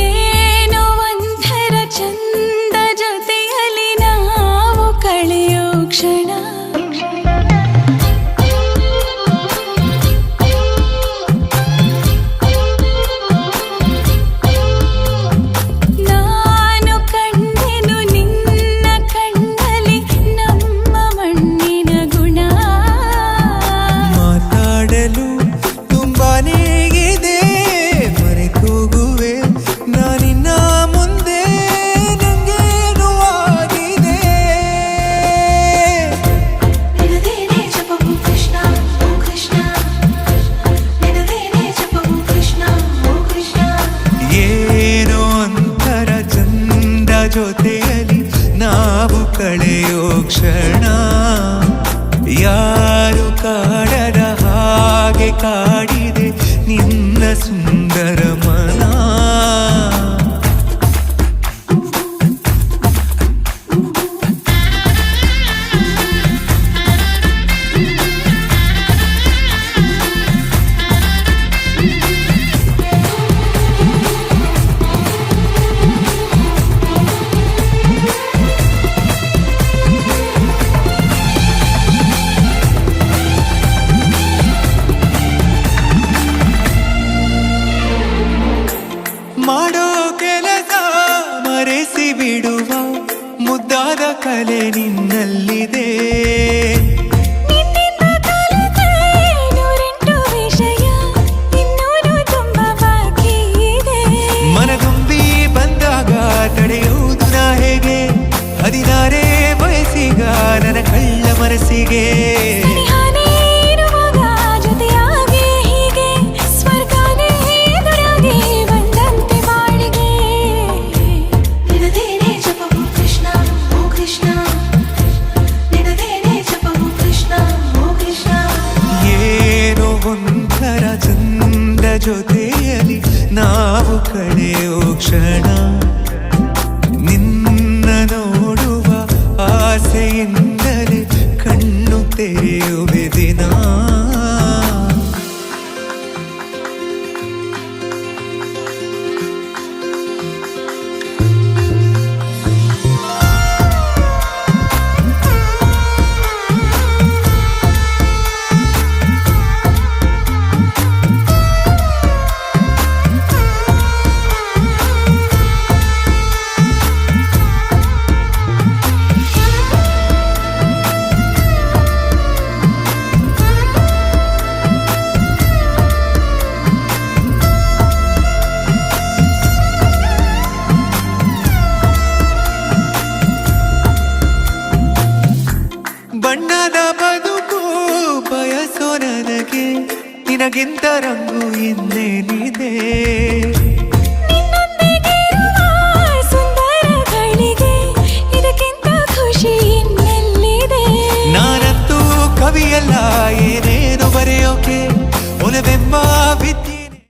ಏನೋ ಒಂಥರ ಚಂದ ಜೊತೆಯಲ್ಲಿ ನಾವು ಕಳೆಯೋ ಕ್ಷಣ ನಾನು ಕಂಡೆನು ನಿನ್ನ ಕಣ್ಣಲ್ಲಿ ನಮ್ಮ ಮಣ್ಣಿನ ಗುಣ ಮಾತಾಡಲು ತುಂಬಾನೇ ಇದೆ ಮರೆತೋಗುವೆ ನಾನಿನ್ನ ಮುಂದೆ ನಂಗೇನು ಆಗಿದೆ ನಿನದೇನೆ ಜಪವು ಕೃಷ್ಣ ಓ ಕೃಷ್ಣ ನಿನದೇನೆ ಜಪವು ಕೃಷ್ಣ ಓ ಕೃಷ್ಣ ಏನೋ ಒಂಥರ ಚಂದ ಜೊತೆಯಲ್ಲಿ ನಾವು ಕಳೆಯೋ ಕ್ಷಣ ಯಾರು ಕಾಡದ ಹಾಗೆ ಕಾಡಿದೆ ನಿನ್ನ ಸುಂದರ ಮನ ಮಾಡೋ ಕೆಲಸ ಮರೆಸಿ ಬಿಡುವ ಮುದ್ದಾದ ಕಲೆ ನಿನ್ನಲ್ಲಿದೆ ನಿನ್ನಿಂದ ಕಲಿತೆ ನೂರೆಂಟು ವಿಷಯ ಇನ್ನೂರು ತುಂಬ ಬಾಕಿ ಇದೆ ಮನಗುಂಬಿ ಬಂದಾಗ ತಡೆಯುವುದು ನಾ ಹೇಗೆ 16 ವಯಸ್ಸಿಗ ನನ್ನ ಕಳ್ಳ ಮನಸ್ಸಿಗೆ ಸನಿಹಾನೇ ಇರುವಾಗ ಜೊತೆಯಾಗಿ ಹೀಗೆ ಸ್ವರ್ಗನೇ ಎದುರಾಗಿ ಬಂದಂತೆ ಬಾಳಿಗೆ ನಿನದೇನೆ ಜಪವು ಕೃಷ್ಣ ಓ ಕೃಷ್ಣ ನಿನದೇನೆ ಜಪವು ಕೃಷ್ಣ ಓ ಕೃಷ್ಣ ಏನೋ ಒಂಥರ ಚಂದ ಜೊತೆಯಲ್ಲಿ ನಾವು ಕಳೆಯೋ ಕ್ಷಣ ನಿನ್ನ ನೋಡುವ ಆಸೆಯಿಂದಲೇ ಕಣ್ಣು ತೆರೆಯುವೆ ದಿನ ಬಣ್ಣದ ಬದುಕು ಬಯಸೋ ನನಗೆ ನಿನಗಿಂತ ರಂಗು ಇನ್ನೇನಿದೆ